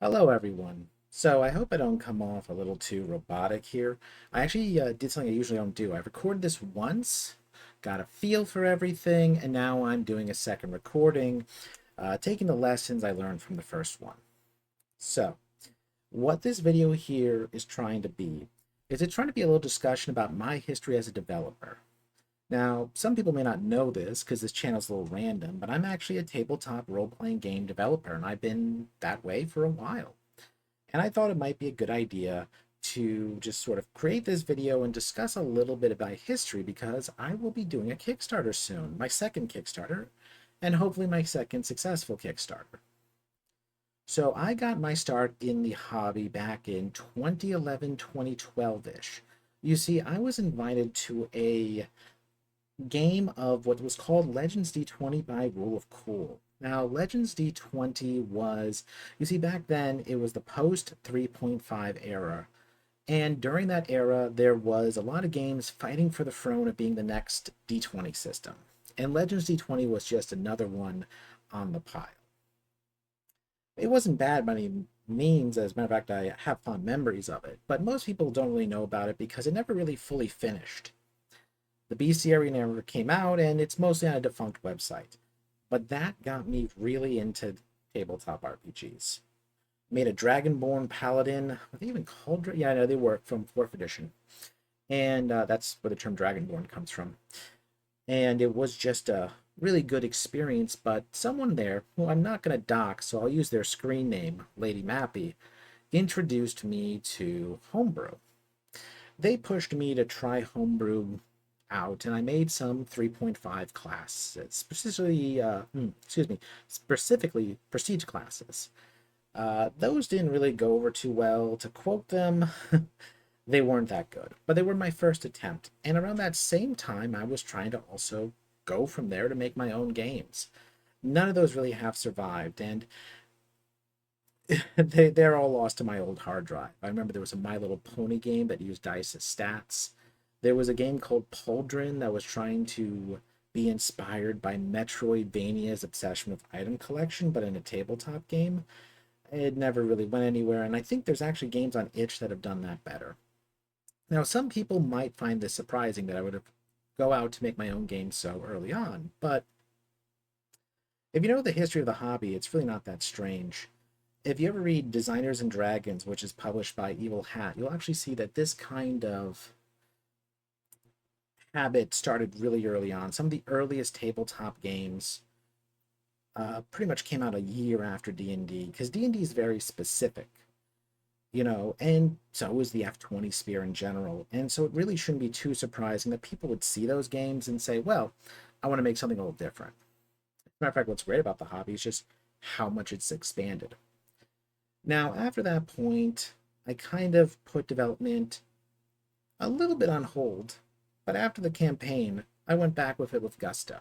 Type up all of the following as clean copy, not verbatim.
Hello, everyone. So I hope I don't come off a little too robotic here. I actually did something I usually don't do. I've recorded this once, got a feel for everything, and now I'm doing a second recording, taking the lessons I learned from the first one. So, what this video here is trying to be, is it's trying to be a little discussion about my history as a developer. Now, some people may not know this because this channel is a little random, but I'm actually a tabletop role-playing game developer, and I've been that way for a while. And I thought it might be a good idea to just sort of create this video and discuss a little bit about history because I will be doing a Kickstarter soon, my second Kickstarter, and hopefully my second successful Kickstarter. So I got my start in the hobby back in 2011, 2012-ish. You see, I was invited to a game of what was called Legends D20 by Rule of Cool. Now, Legends D20 was, you see, back then it was the post 3.5 era. And during that era, there was a lot of games fighting for the throne of being the next D20 system. And Legends D20 was just another one on the pile. It wasn't bad by any means. As a matter of fact, I have fond memories of it. But most people don't really know about it because it never really fully finished. The bestiary never came out, and it's mostly on a defunct website. But that got me really into tabletop RPGs. Made a Dragonborn Paladin. Are they even called? Yeah, no, they were from 4th edition. And that's where the term Dragonborn comes from. And it was just a really good experience, but someone there, who I'm not going to dox, so I'll use their screen name, Lady Mappy, introduced me to Homebrew. They pushed me to try Homebrew out, and I made some 3.5 classes, specifically prestige classes. Those didn't really go over too well. To quote them, they weren't that good, but they were my first attempt. And around that same time, I was trying to also go from there to make my own games. None of those really have survived, and they're all lost to my old hard drive. I remember there was a My Little Pony game that used dice as stats. There was a game called Pauldron that was trying to be inspired by Metroidvania's obsession with item collection, but in a tabletop game. It never really went anywhere, and I think there's actually games on itch that have done that better. Now, some people might find this surprising that I would have go out to make my own game so early on, but if you know the history of the hobby, it's really not that strange. If you ever read Designers and Dragons, which is published by Evil Hat, you'll actually see that this kind of habit started really early on. Some of the earliest tabletop games pretty much came out a year after D&D, because D&D is very specific, and so is the F20 sphere in general. And so it really shouldn't be too surprising that people would see those games and say, well, I want to make something a little different. As a matter of fact, what's great about the hobby is just how much it's expanded. Now, after that point, I kind of put development a little bit on hold, but after the campaign, I went back with it with gusto.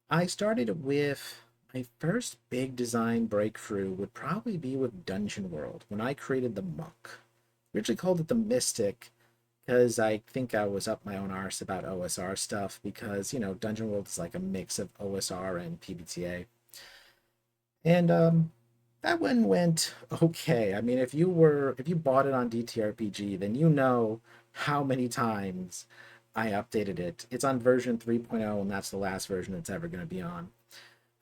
I started with my first big design breakthrough would probably be with Dungeon World when I created the Monk. Originally called it the Mystic because I think I was up my own arse about OSR stuff because, Dungeon World is like a mix of OSR and PBTA. And that one went okay. I mean, if you bought it on DTRPG, then you know how many times I updated it. It's on version 3.0, and that's the last version it's ever going to be on.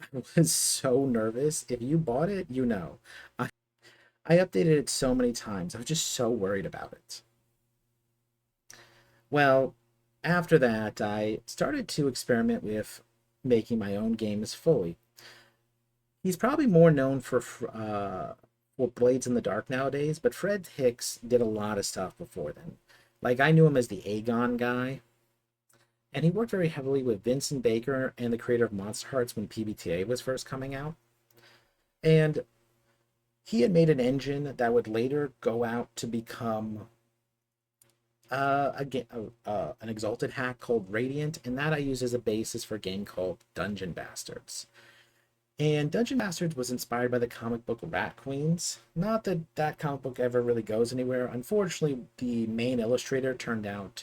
I was so nervous. If you bought it, you know. I, I updated it so many times. I was just so worried about it. Well, after that, I started to experiment with making my own games fully. He's probably more known for Blades in the Dark nowadays, but Fred Hicks did a lot of stuff before then. Like, I knew him as the Aegon guy, and he worked very heavily with Vincent Baker and the creator of Monster Hearts when PBTA was first coming out. And he had made an engine that would later go out to become an Exalted hack called Radiant, and that I use as a basis for a game called Dungeon Bastards. And Dungeon Bastards was inspired by the comic book Rat Queens. Not that that comic book ever really goes anywhere. Unfortunately, the main illustrator turned out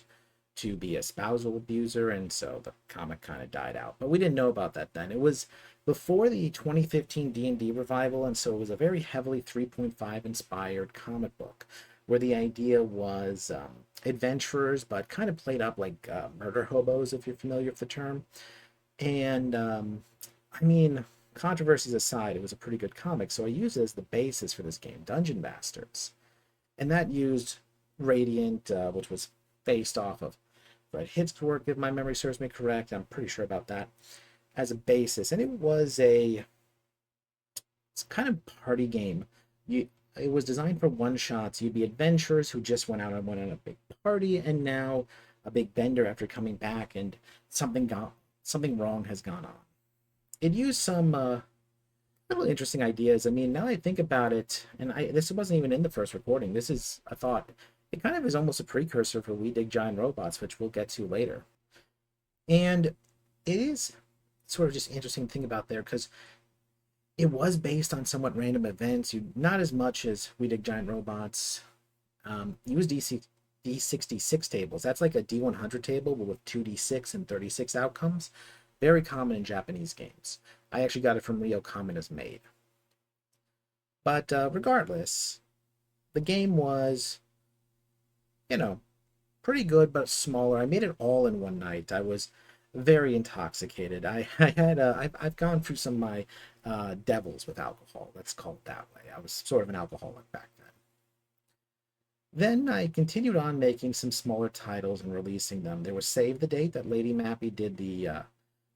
to be a spousal abuser, and so the comic kind of died out. But we didn't know about that then. It was before the 2015 D&D revival, and so it was a very heavily 3.5 inspired comic book where the idea was adventurers, but kind of played up like murder hobos, if you're familiar with the term. And I mean, controversies aside, it was a pretty good comic, so I used it as the basis for this game, Dungeon Masters. And that used Radiant, which was based off of Fred Hitt's work, if my memory serves me correct. I'm pretty sure about that, as a basis. And it was it's kind of party game. It was designed for one shots. You'd be adventurers who just went on a big party, and now a big bender after coming back, and something wrong has gone on. It used some little interesting ideas. I mean, now I think about it, and this wasn't even in the first recording. This is a thought. It kind of is almost a precursor for We Dig Giant Robots, which we'll get to later. And it is sort of just interesting to think about there because it was based on somewhat random events. You not as much as We Dig Giant Robots. Use D66 tables. That's like a D100 table, but with 2D6 and 36 outcomes. Very common in Japanese games. I actually got it from Rio Kamina's Maid. But regardless, the game was, you know, pretty good, but smaller. I made it all in one night. I was very intoxicated. I've gone through some of my devils with alcohol. Let's call it that way. I was sort of an alcoholic back then. Then I continued on making some smaller titles and releasing them. There was Save the Date that Lady Mappy did the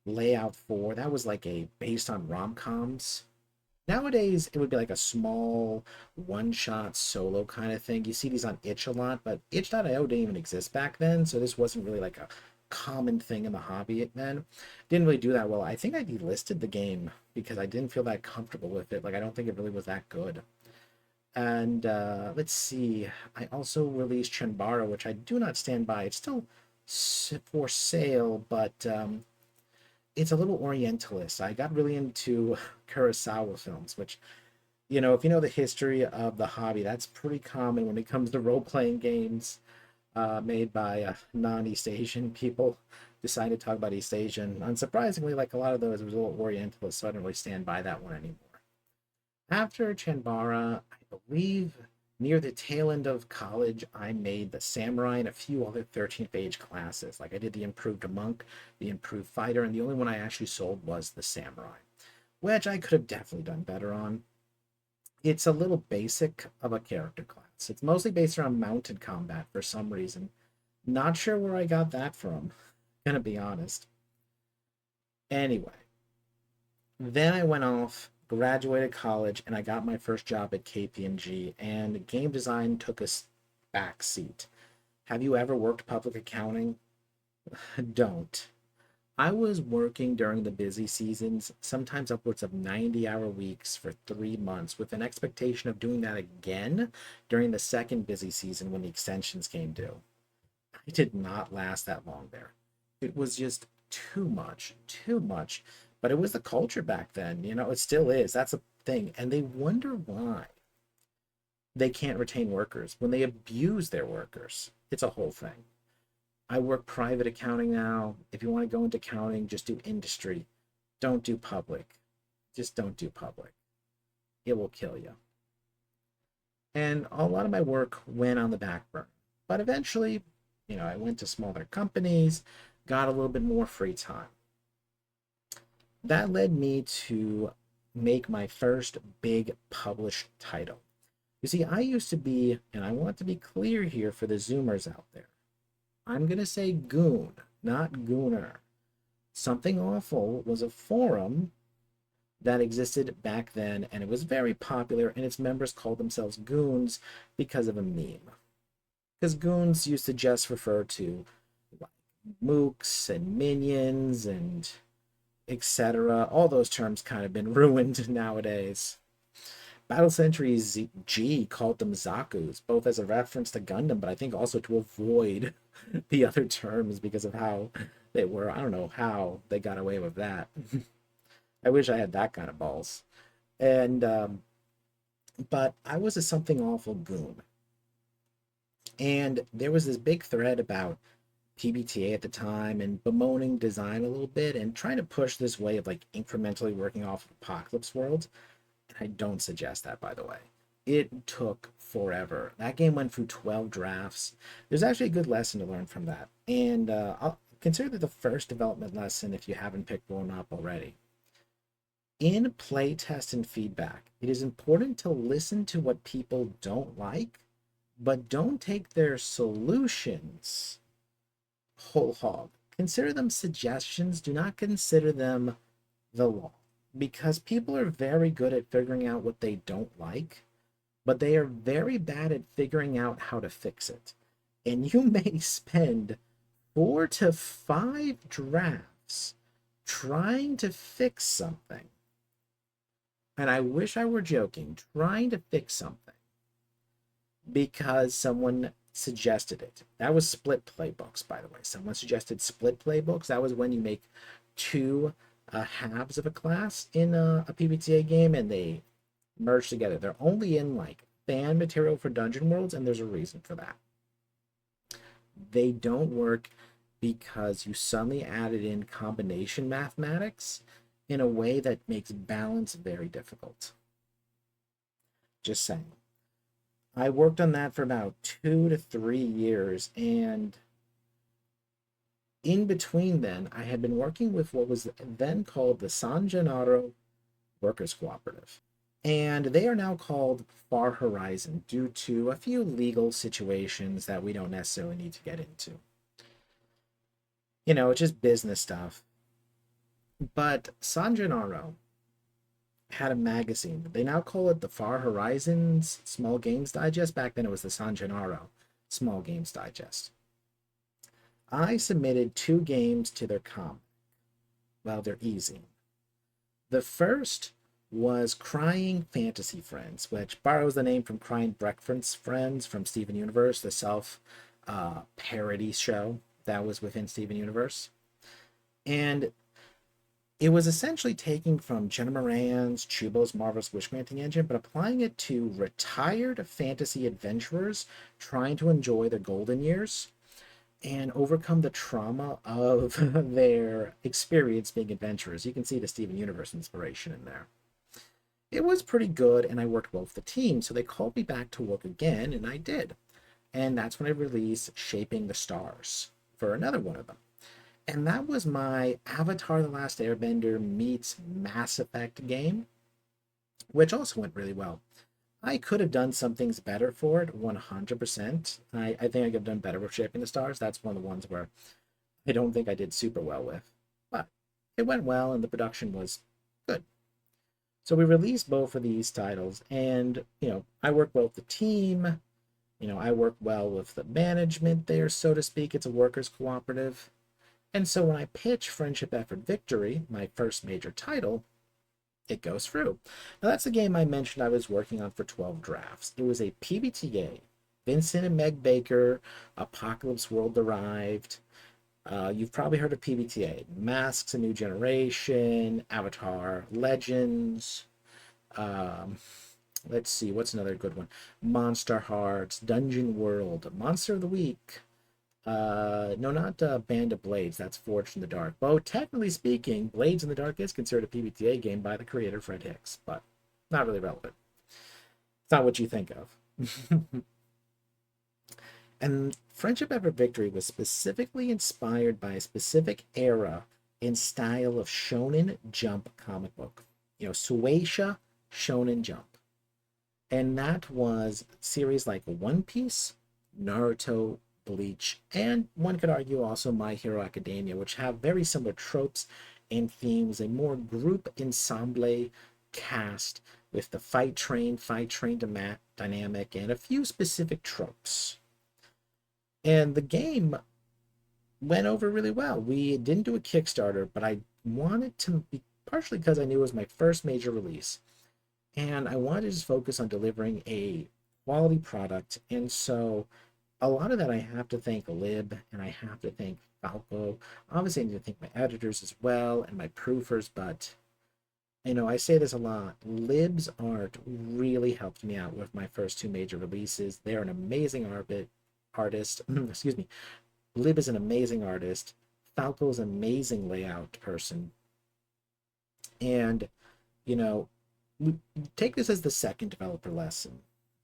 layout for. That was like a based on rom-coms. Nowadays, it would be like a small one-shot solo kind of thing. You see these on Itch a lot, but itch.io didn't even exist back then, so this wasn't really like a common thing in the hobby then. Didn't really do that well. I think I delisted the game because I didn't feel that comfortable with it. Like, I don't think it really was that good. And let's see, I also released Chanbara, which I do not stand by. It's still for sale, but it's a little Orientalist. I got really into Kurosawa films, which, if you know the history of the hobby, that's pretty common when it comes to role playing games made by non-East Asian people. Decided to talk about East Asian. Unsurprisingly, like a lot of those, it was a little Orientalist, so I don't really stand by that one anymore. After Chanbara, I believe near the tail end of college, I made the Samurai and a few other 13th age classes. Like I did the Improved Monk, the Improved Fighter, and the only one I actually sold was the Samurai, which I could have definitely done better on. It's a little basic of a character class. It's mostly based around mounted combat for some reason. Not sure where I got that from, gonna be honest. Anyway, then I went off, graduated college, and I got my first job at KPMG, and game design took a back seat. Have you ever worked public accounting? Don't. I was working during the busy seasons, sometimes upwards of 90-hour weeks for 3 months, with an expectation of doing that again during the second busy season when the extensions came due. I did not last that long there. It was just too much, too much. But it was the culture back then, it still is. That's a thing. And they wonder why they can't retain workers when they abuse their workers. It's a whole thing. I work private accounting now. If you want to go into accounting, just do industry. Don't do public. Just don't do public. It will kill you. And a lot of my work went on the back burner. But eventually, I went to smaller companies, got a little bit more free time. That led me to make my first big published title. You see, I used to be, and I want to be clear here for the Zoomers out there, I'm going to say Goon, not Gooner. Something Awful was a forum that existed back then, and it was very popular, and its members called themselves Goons because of a meme. Because Goons used to just refer to like mooks and minions and etc. All those terms kind of been ruined nowadays. Battle Century G called them Zakus, both as a reference to Gundam, but I think also to avoid the other terms because of how they were. I don't know how they got away with that. I wish I had that kind of balls. And but I was a Something Awful goon, and there was this big thread about PBTA at the time and bemoaning design a little bit and trying to push this way of like incrementally working off of Apocalypse World. And I don't suggest that, by the way. It took forever. That game went through 12 drafts. There's actually a good lesson to learn from that. And I'll consider that the first development lesson if you haven't picked one up already. In playtest and feedback, it is important to listen to what people don't like, but don't take their solutions whole hog. Consider them suggestions, do not consider them the law. Because people are very good at figuring out what they don't like, but they are very bad at figuring out how to fix it. And you may spend 4 to 5 drafts trying to fix something. And I wish I were joking, trying to fix something because someone suggested it. That was split playbooks, by the way. Someone suggested split playbooks. That was when you make two halves of a class in a PBTA game and they merge together. They're only in like fan material for Dungeon Worlds, and there's a reason for that. They don't work because you suddenly added in combination mathematics in a way that makes balance very difficult. Just saying. I worked on that for about 2 to 3 years, and in between then, I had been working with what was then called the San Gennaro Workers Cooperative. And they are now called Far Horizon due to a few legal situations that we don't necessarily need to get into. It's just business stuff. But San Gennaro had a magazine. They now call it the Far Horizons Small Games Digest. Back then it was the San Gennaro Small Games Digest. I submitted 2 games to their comic. Well, they're easy. The first was Crying Fantasy Friends, which borrows the name from Crying Breakfast Friends from Steven Universe, the self parody show that was within Steven Universe. And it was essentially taking from Jenna Moran's Chubo's Marvelous Wish Granting Engine, but applying it to retired fantasy adventurers trying to enjoy their golden years and overcome the trauma of their experience being adventurers. You can see the Steven Universe inspiration in there. It was pretty good, and I worked well with the team, so they called me back to work again, and I did. And that's when I released Shaping the Stars for another one of them. And that was my Avatar The Last Airbender meets Mass Effect game, which also went really well. I could have done some things better for it, 100%. I think I could have done better with Shaping the Stars. That's one of the ones where I don't think I did super well with. But it went well, and the production was good. So we released both of these titles, and, I work well with the team. I work well with the management there, so to speak. It's a workers' cooperative. And so when I pitch Friendship Effort Victory, my first major title, it goes through. Now that's the game I mentioned I was working on for 12 drafts. It was a PBTA. Vincent and Meg Baker, Apocalypse World derived. You've probably heard of PBTA. Masks: A New Generation, Avatar Legends. Let's see, what's another good one? Monster Hearts, Dungeon World, Monster of the Week. No, not Band of Blades. That's Forged in the Dark. Well, technically speaking, Blades in the Dark is considered a PBTA game by the creator, Fred Hicks, but not really relevant. It's not what you think of. And Friendship Effort Victory was specifically inspired by a specific era and style of Shonen Jump comic book. Shueisha Shonen Jump. And that was series like One Piece, Naruto, Bleach, and one could argue also My Hero Academia, which have very similar tropes and themes, a more group ensemble cast with the fight train dynamic, and a few specific tropes. And the game went over really well. We didn't do a Kickstarter, but I wanted to be, partially because I knew it was my first major release, and I wanted to just focus on delivering a quality product. And so a lot of that I have to thank Lib, and I have to thank Falco. Obviously, I need to thank my editors as well and my proofers, but I say this a lot. Lib's art really helped me out with my first 2 major releases. They're an amazing artist. Excuse me. Lib is an amazing artist. Falco is an amazing layout person. And, you know, take this as the second developer lesson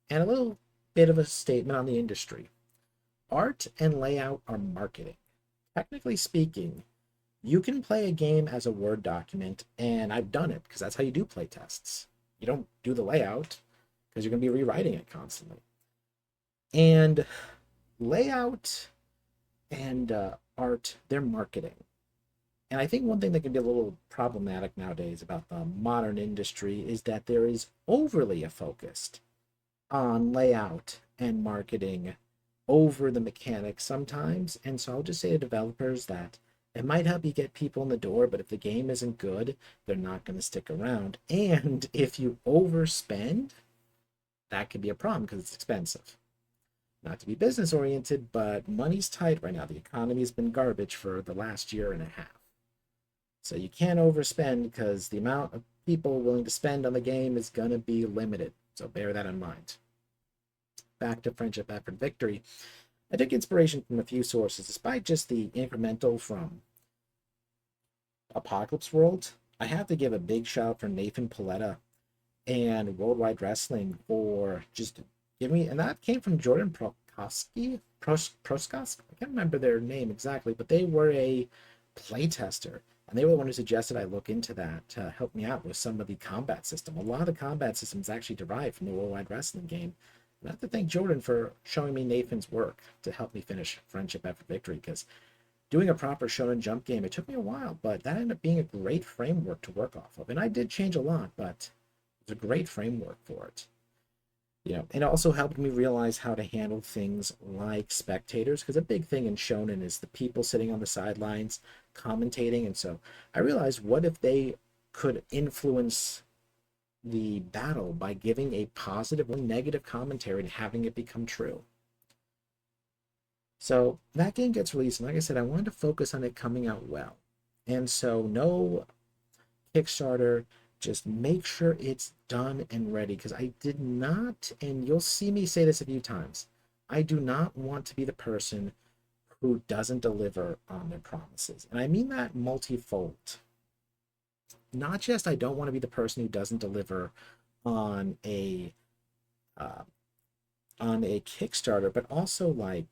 and a little bit of a statement on the industry. Art and layout are marketing. Technically speaking, you can play a game as a Word document, and I've done it because that's how you do play tests. You don't do the layout because you're going to be rewriting it constantly. And layout and art, they're marketing. And I think one thing that can be a little problematic nowadays about the modern industry is that there is overly focused on layout and marketing over the mechanics sometimes. And so I'll just say to developers that it might help you get people in the door, but if the game isn't good, they're not going to stick around. And if you overspend, that could be a problem because it's expensive. Not to be business oriented, but money's tight right now. The economy's been garbage for the last year and a half. So you can't overspend because the amount of people willing to spend on the game is going to be limited. So bear that in mind. Back to Friendship, Effort, Victory. I took inspiration from a few sources, despite just the incremental from Apocalypse World. I have to give a big shout out for Nathan Paletta and Worldwide Wrestling for just giving me, and that came from Jordan Proskowski. I can't remember their name exactly, but they were a playtester, and they were the one who suggested I look into that to help me out with some of the combat system. A lot of the combat systems actually derived from the Worldwide Wrestling game. And I have to thank Jordan for showing me Nathan's work to help me finish Friendship After Victory, because doing a proper Shonen Jump game, it took me a while, but that ended up being a great framework to work off of. And I did change a lot, but it was a great framework for it. You know, it also helped me realize how to handle things like spectators, because a big thing in shonen is the people sitting on the sidelines commentating. And so I realized, what if they could influence the battle by giving a positive or negative commentary and having it become true? So that game gets released, and like I said, I wanted to focus on it coming out well. And so no Kickstarter, just make sure it's done and ready, because I did not, and you'll see me say this a few times, I do not want to be the person who doesn't deliver on their promises. And I mean that multifold. Not just I don't want to be the person who doesn't deliver on a uh, Kickstarter, but also like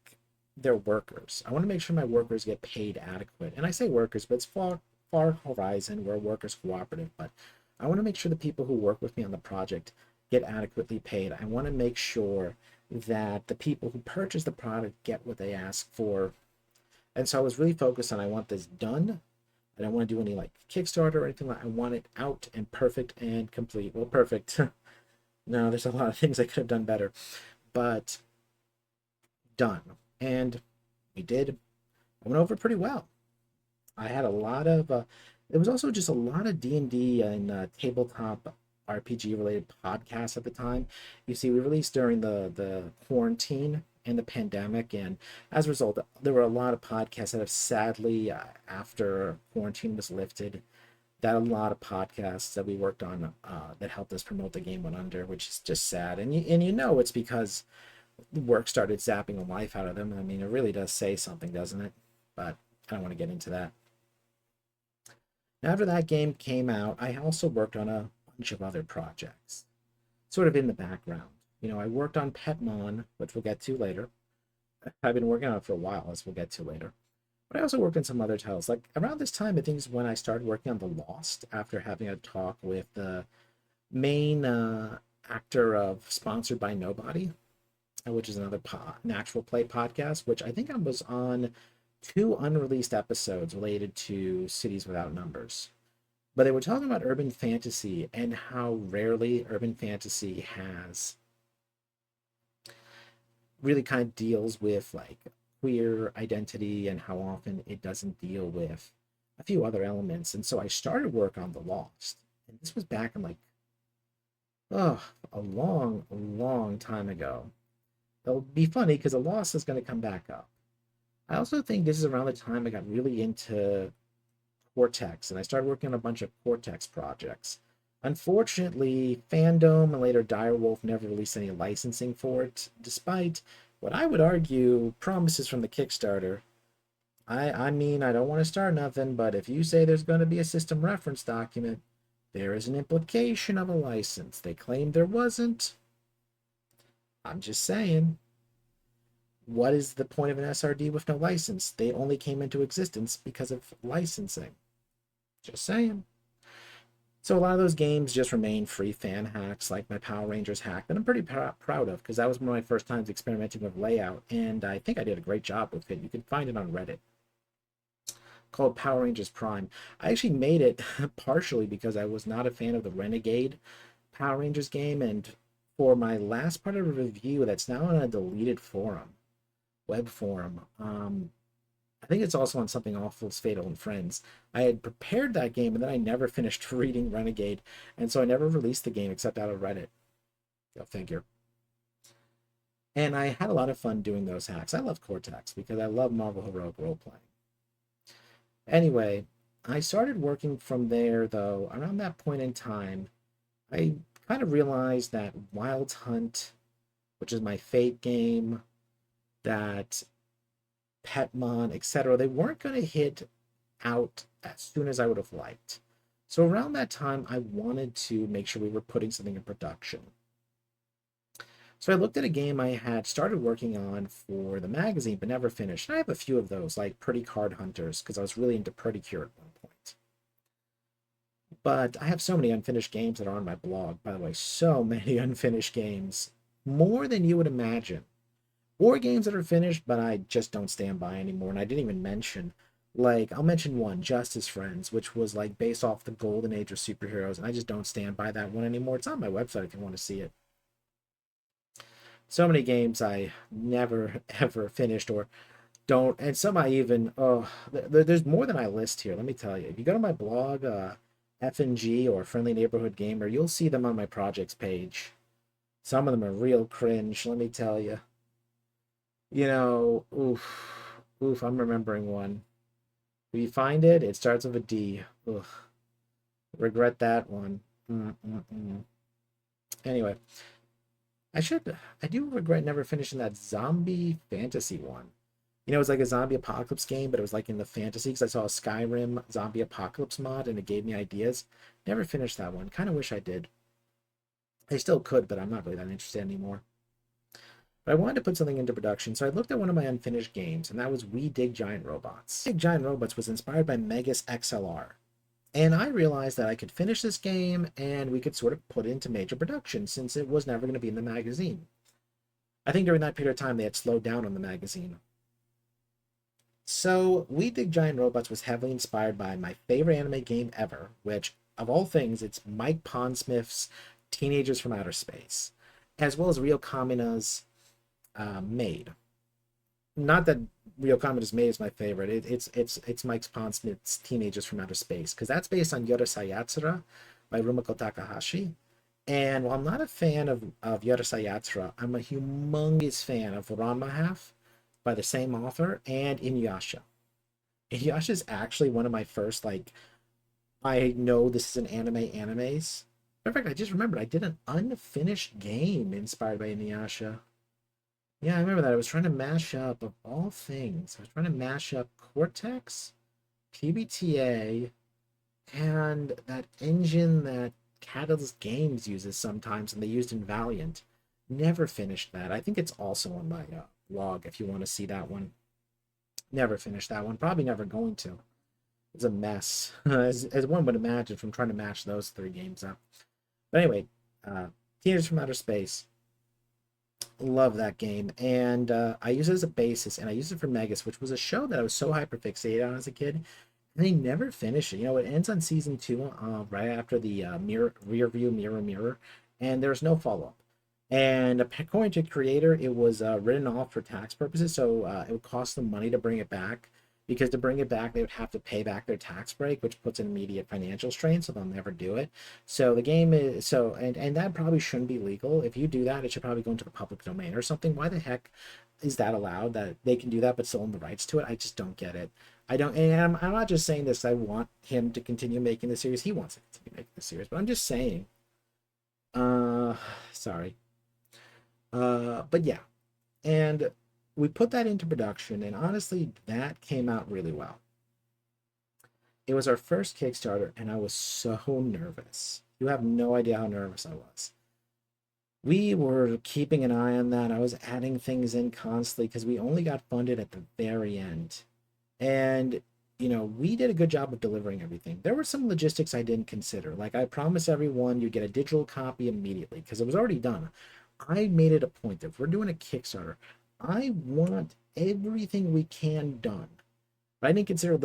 their workers. I want to make sure my workers get paid adequate. And I say workers, but it's far horizon. We're a workers cooperative, but I want to make sure the people who work with me on the project get adequately paid. I want to make sure that the people who purchase the product get what they ask for. And so I was really focused on, I want this done. I don't want to do any like Kickstarter or anything like that. I want it out and perfect and complete. Well, perfect. No, there's a lot of things I could have done better, but done. And we did. I went over pretty well. I had a lot of there was also just a lot of D&D and tabletop RPG related podcasts at the time. You see, we released during the quarantine and the pandemic, and as a result, there were a lot of podcasts that have sadly, after quarantine was lifted, that a lot of podcasts that we worked on that helped us promote the game went under, which is just sad. And you know it's because work started zapping the life out of them. I mean, it really does say something, doesn't it? But I don't want to get into that. After that game came out, I also worked on a bunch of other projects, sort of in the background. You know, I worked on Petmon, which we'll get to later. I've been working on it for a while, as we'll get to later. But I also worked on some other titles. Like around this time, I think is when I started working on The Lost, after having a talk with the main actor of Sponsored by Nobody, which is another natural play podcast, which I think I was on 2 unreleased episodes related to Cities Without Numbers. But they were talking about urban fantasy and how rarely urban fantasy has really kind of deals with like queer identity, and how often it doesn't deal with a few other elements. And so I started work on The Lost. And this was back in like, oh, a long time ago. It'll be funny because The Lost is going to come back up. I also think this is around the time I got really into Cortex, and I started working on a bunch of Cortex projects. Unfortunately, Fandom and later Direwolf never released any licensing for it, despite what I would argue promises from the Kickstarter. I mean, I don't want to start nothing, but if you say there's going to be a system reference document, there is an implication of a license. They claim there wasn't. I'm just saying. What is the point of an SRD with no license? They only came into existence because of licensing. Just saying. So a lot of those games just remain free fan hacks, like my Power Rangers hack, that I'm pretty proud of, because that was one of my first times experimenting with layout, and I think I did a great job with it. You can find it on Reddit, called Power Rangers Prime. I actually made it partially because I was not a fan of the Renegade Power Rangers game, and for my last part of the review that's now on a deleted forum, web forum, I think it's also on Something Awful's Fatal and Friends. I had prepared that game and then I never finished reading Renegade, and so I never released the game except out of Reddit. Go figure. And I had a lot of fun doing those hacks. I love Cortex because I love Marvel Heroic role playing. Anyway, I started working from there though. Around that point in time, I kind of realized that Wild Hunt, which is my Fate game, that Petmon, etc., they weren't going to hit out as soon as I would have liked. So around that time, I wanted to make sure we were putting something in production. So I looked at a game I had started working on for the magazine, but never finished. And I have a few of those, like Pretty Card Hunters, because I was really into Pretty Cure at one point. But I have so many unfinished games that are on my blog, by the way, so many unfinished games, more than you would imagine. Or games that are finished, but I just don't stand by anymore. And I didn't even mention, like, I'll mention one, Justice Friends, which was like based off the golden age of superheroes, and I just don't stand by that one anymore. It's on my website if you want to see it. So many games I never ever finished or don't, and some I even, oh, there's more than I list here. Let me tell you. If you go to my blog, FNG or Friendly Neighborhood Gamer, you'll see them on my projects page. Some of them are real cringe, let me tell you. You know, oof, I'm remembering one. If you find it, it starts with a D. Ugh, regret that one. Mm-mm-mm. Anyway, I do regret never finishing that zombie fantasy one. You know, it was like a zombie apocalypse game, but it was like in the fantasy because I saw a Skyrim zombie apocalypse mod and it gave me ideas. Never finished that one. Kind of wish I did. I still could, but I'm not really that interested anymore. But I wanted to put something into production, so I looked at one of my unfinished games, and that was We Dig Giant Robots. Dig Giant Robots was inspired by Megas XLR. And I realized that I could finish this game and we could sort of put it into major production since it was never going to be in the magazine. I think during that period of time they had slowed down on the magazine. So, We Dig Giant Robots was heavily inspired by my favorite anime game ever, which, of all things, it's Mike Pondsmith's Teenagers from Outer Space, as well as Ryo Kamina's Made. Not that Ryo Kamina's Made is my favorite. It's Mike Pondsmith's Teenagers from Outer Space, because that's based on Yorosai Yatsura by Rumiko Takahashi. And while I'm not a fan of Yorosai Yatsura, I'm a humongous fan of Ranma Half by the same author and Inuyasha. Inuyasha is actually one of my first, like, I know this is an animes. In fact, I just remembered I did an unfinished game inspired by Inuyasha. Yeah, I remember that. I was trying to mash up, of all things, I was trying to mash up Cortex, PBTA, and that engine that Catalyst Games uses sometimes, and they used in Valiant. Never finished that. I think it's also on my blog if you want to see that one. Never finished that one. Probably never going to. It's a mess, as one would imagine from trying to match those three games up. But anyway, Teenagers from Outer Space. Love that game. And I use it as a basis, and I used it for Megas, which was a show that I was so hyperfixated on as a kid. And they never finish it. You know, it ends on season 2, right after the rear view mirror, and there's no follow up. And according to the creator, it was written off for tax purposes, so it would cost them money to bring it back. Because to bring it back, they would have to pay back their tax break, which puts an immediate financial strain, so they'll never do it. So the game is and that probably shouldn't be legal. If you do that, it should probably go into the public domain or something. Why the heck is that allowed? That they can do that but still own the rights to it? I just don't get it. I don't, and I'm not just saying this. I want him to continue making the series. He wants to continue making the series, but I'm just saying. Sorry. But yeah, and we put that into production, and honestly, that came out really well. It was our first Kickstarter, and I was so nervous. You have no idea how nervous I was. We were keeping an eye on that. I was adding things in constantly because we only got funded at the very end. And, we did a good job of delivering everything. There were some logistics I didn't consider. Like, I promised everyone you get a digital copy immediately because it was already done. I made it a point that if we're doing a Kickstarter, I want everything we can done. But I didn't consider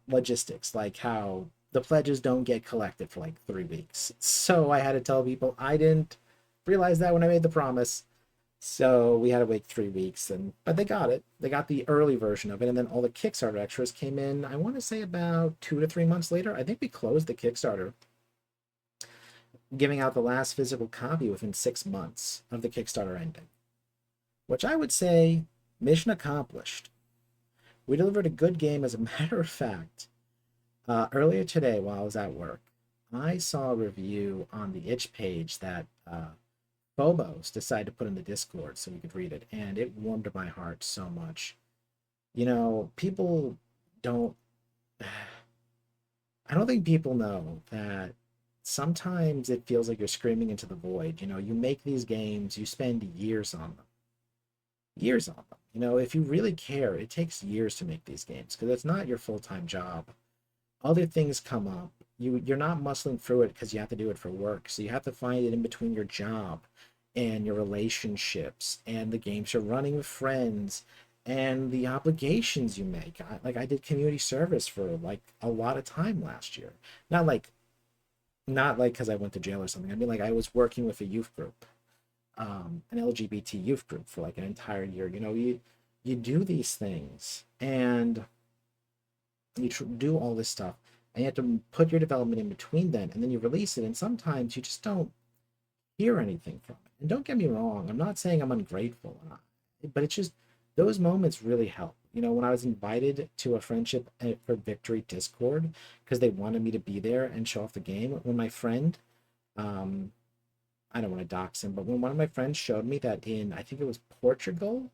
logistics, like how the pledges don't get collected for like 3 weeks. So I had to tell people I didn't realize that when I made the promise. So we had to wait 3 weeks, and but they got it. They got the early version of it, and then all the Kickstarter extras came in. I want to say about 2 to 3 months later. I think we closed the Kickstarter, giving out the last physical copy within 6 months of the Kickstarter ending, which I would say mission accomplished. We delivered a good game. As a matter of fact, earlier today while I was at work, I saw a review on the itch page that Phobos decided to put in the Discord so we could read it, and it warmed my heart so much. People don't. I don't think people know that sometimes it feels like you're screaming into the void. You make these games, you spend years on them, years on them. If you really care, it takes years to make these games because it's not your full time job. Other things come up. You're not muscling through it because you have to do it for work. So you have to find it in between your job and your relationships and the games you're running with friends and the obligations you make. I did community service for like a lot of time last year. Not like because I went to jail or something. I mean, like, I was working with a youth group, an LGBT youth group for like an entire year. You do these things and do all this stuff, and you have to put your development in between then, and then you release it, and sometimes you just don't hear anything from it. And don't get me wrong, I'm not saying I'm ungrateful, but it's just those moments really help. When I was invited to a Friendship for Victory Discord because they wanted me to be there and show off the game, when my friend, um, I don't want to dox him, but when one of my friends showed me that in, I think it was Portugal,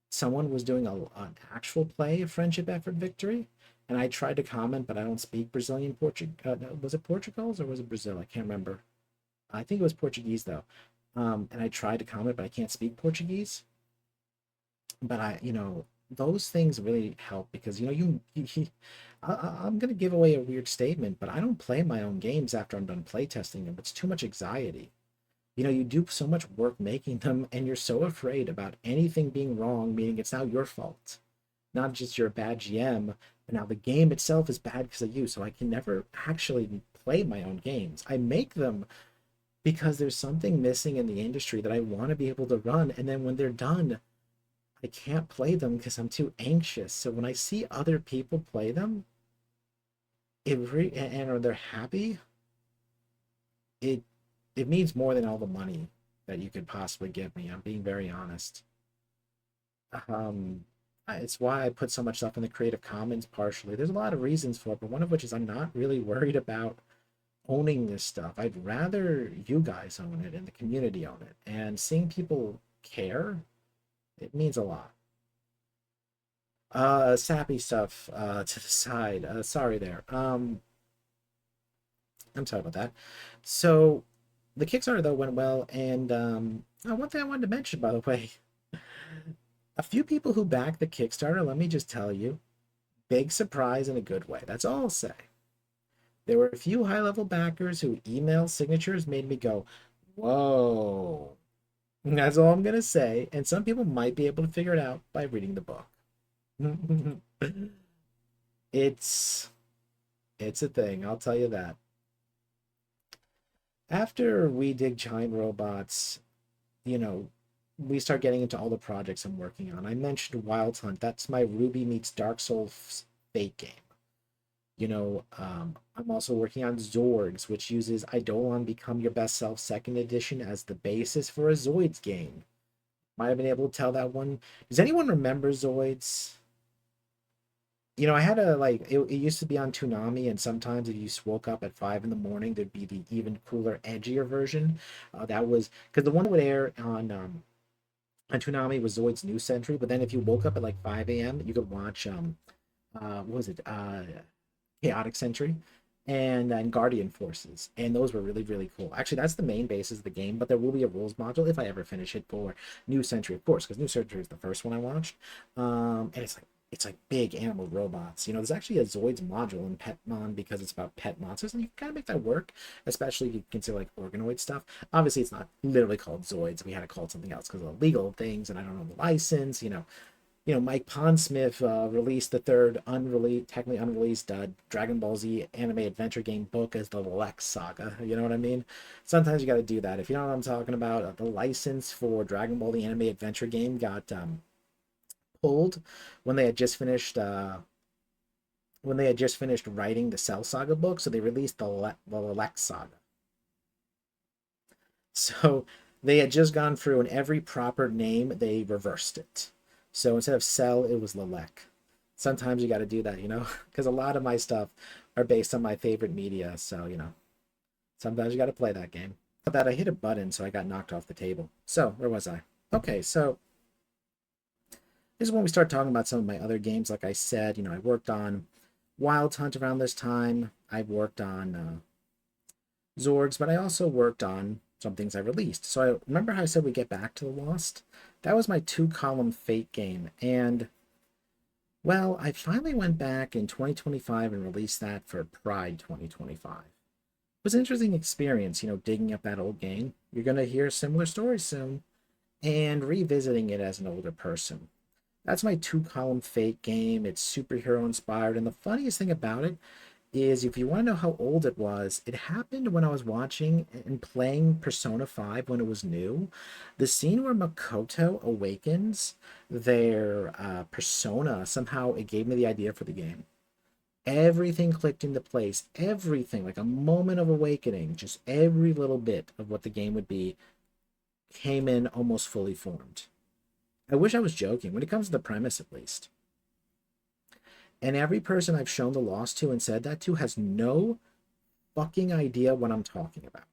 someone was doing an actual play of Friendship Effort Victory, and I tried to comment, but I don't speak Brazilian Portuguese. No, was it Portugal or was it Brazil? I can't remember. I think it was Portuguese though. And I tried to comment, but I can't speak Portuguese. But those things really help because I'm gonna give away a weird statement, but I don't play my own games after I'm done playtesting them. It's too much anxiety. You do so much work making them, and you're so afraid about anything being wrong, meaning it's now your fault. Not just you're a bad GM, but now the game itself is bad because of you. So I can never actually play my own games. I make them because there's something missing in the industry that I want to be able to run. And then when they're done, I can't play them because I'm too anxious. So when I see other people play them, and or they're happy, it it means more than all the money that you could possibly give me. I'm being very honest. It's why I put so much stuff in the Creative Commons partially. There's a lot of reasons for it, but one of which is I'm not really worried about owning this stuff. I'd rather you guys own it and the community own it. And seeing people care, it means a lot. Sappy stuff to the side. Sorry there. I'm sorry about that. So the Kickstarter though went well, and one thing I wanted to mention, by the way, a few people who backed the Kickstarter, let me just tell you, big surprise in a good way. That's all I'll say. There were a few high level backers who email signatures made me go, whoa. That's all I'm going to say. And some people might be able to figure it out by reading the book. it's it's a thing, I'll tell you that. After we did Giant Robots, you know, we start getting into all the projects I'm working on. I mentioned Wild Hunt. That's my Ruby meets Dark Souls fake game. I'm also working on Zords, which uses Eidolon Become Your Best Self Second Edition as the basis for a Zoids game. Might have been able to tell that one. Does anyone remember Zoids? I had a it used to be on Toonami, and sometimes if you woke up at 5 in the morning, there'd be the even cooler, edgier version. That was because the one that would air on And Toonami was Zoid's New Century. But then if you woke up at like 5 a.m., you could watch what was it? Chaotic Century and Guardian Forces, and those were really cool. Actually, that's the main basis of the game, but there will be a rules module if I ever finish it for New Century, of course, because New Century is the first one I watched. And it's like big animal robots. There's actually a Zoids module in Petmon because it's about pet monsters, and you can kind of make that work, especially if you consider like organoid stuff. Obviously, it's not literally called Zoids. We had to call it something else because of the legal things, and I don't know the license. Mike Pondsmith released the third technically unreleased Dragon Ball Z anime adventure game book as the Lex Saga. You know what I mean? Sometimes you got to do that. If you know what I'm talking about, the license for Dragon Ball the anime adventure game got pulled when they had just finished writing the Cell Saga book, so they released the Lex Saga. So they had just gone through, and every proper name they reversed it. So instead of Cell, it was Lelek. Sometimes you got to do that, because a lot of my stuff are based on my favorite media. So sometimes you got to play that game. But that I hit a button, so I got knocked off the table. So where was I? Okay, so this is when we start talking about some of my other games. Like I said, I worked on Wild Hunt around this time. I worked on Zorgs, but I also worked on some things I released. So I remember how I said we get back to the Lost? That was my 2-column Fate game. And, well, I finally went back in 2025 and released that for Pride 2025. It was an interesting experience, digging up that old game. You're going to hear similar stories soon. And revisiting it as an older person. That's my 2-column Fate game. It's superhero inspired. And the funniest thing about it is, if you want to know how old it was, it happened when I was watching and playing Persona 5 when it was new. The scene where Makoto awakens their persona, somehow it gave me the idea for the game. Everything clicked into place. Everything, like a moment of awakening, just every little bit of what the game would be came in almost fully formed. I wish I was joking, when it comes to the premise at least. And every person I've shown the Lost to and said that to has no fucking idea what I'm talking about.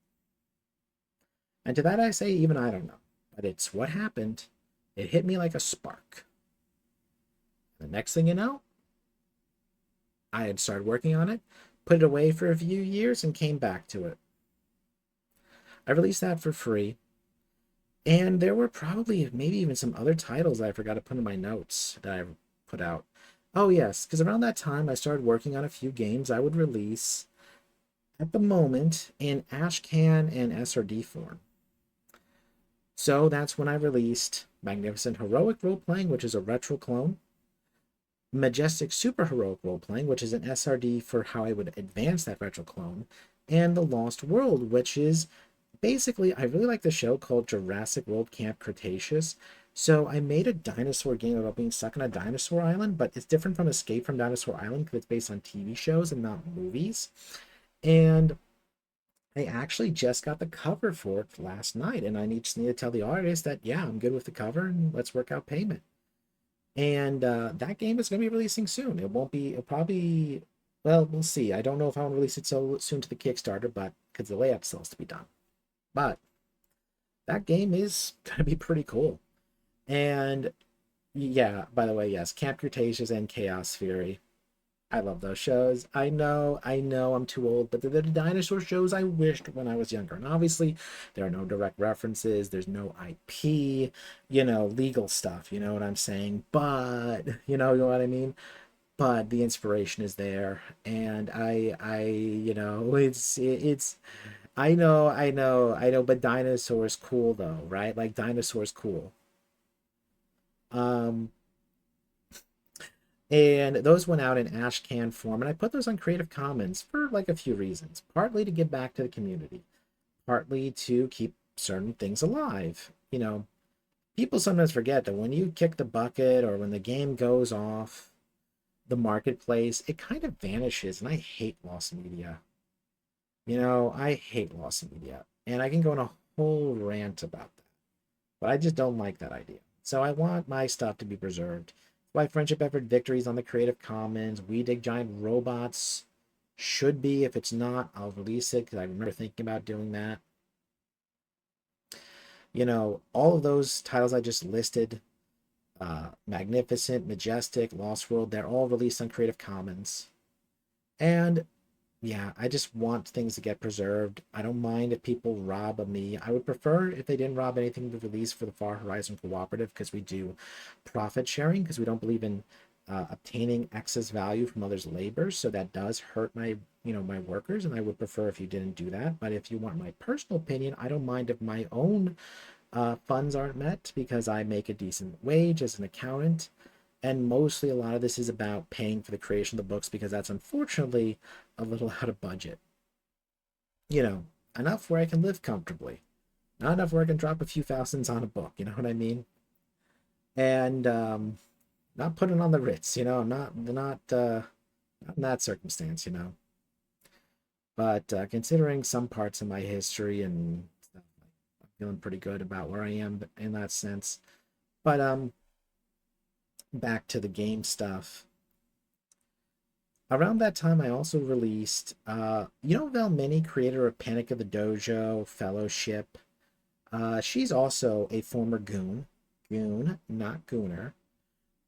And to that I say, even I don't know. But it's what happened. It hit me like a spark. The next thing you know, I had started working on it, put it away for a few years, and came back to it. I released that for free. And there were probably maybe even some other titles I forgot to put in my notes that I put out. Oh, yes, because around that time I started working on a few games I would release at the moment in Ashcan and SRD form. So that's when I released Magnificent Heroic Roleplaying, which is a retro clone, Majestic Super Heroic Roleplaying, which is an SRD for how I would advance that retro clone, and The Lost World, which is basically, I really like the show called Jurassic World Camp Cretaceous. So I made a dinosaur game about being stuck on a dinosaur island, but it's different from Escape from Dinosaur Island because it's based on TV shows and not movies. And I actually just got the cover for it last night, and I just need to tell the artist that, yeah, I'm good with the cover and let's work out payment. And that game is going to be releasing soon. It'll probably, well, we'll see. I don't know if I want to release it so soon to the Kickstarter, but because the layout still has to be done. But that game is going to be pretty cool. And yeah, by the way, yes, Camp Cretaceous and Chaos Fury. I love those shows. I know I'm too old, but they're the dinosaur shows I wished when I was younger. And obviously, there are no direct references, there's no IP, legal stuff, you know what I'm saying? But, you know what I mean? But the inspiration is there. And I know, but dinosaurs cool though, right? Like dinosaurs cool. Um, And those went out in ash can form, and I put those on Creative Commons for like a few reasons. Partly to give back to the community, partly to keep certain things alive. People sometimes forget that when you kick the bucket or when the game goes off the marketplace, it kind of vanishes, and I hate lost media. I hate lost media, and I can go on a whole rant about that, but I just don't like that idea. So I want my stuff to be preserved. Why Friendship Effort Victories on the Creative Commons. We Dig Giant Robots should be. If it's not, I'll release it because I remember thinking about doing that. All of those titles I just listed, Magnificent, Majestic, Lost World, they're all released on Creative Commons. And yeah, I just want things to get preserved. I don't mind if people rob of me. I would prefer if they didn't rob anything to release for the Far Horizon Cooperative, because we do profit sharing, because we don't believe in obtaining excess value from others' labor. So that does hurt my workers, and I would prefer if you didn't do that. But if you want my personal opinion, I don't mind if my own funds aren't met, because I make a decent wage as an accountant. And mostly a lot of this is about paying for the creation of the books, because that's unfortunately a little out of budget. You know, enough where I can live comfortably, not enough where I can drop a few thousands on a book. You know what I mean? And not putting on the Ritz. Not in that circumstance. But considering some parts of my history and stuff, I'm feeling pretty good about where I am in that sense. But back to the game stuff. Around that time, I also released, Val Mini, creator of Panic of the Dojo, Fellowship. She's also a former goon, not gooner.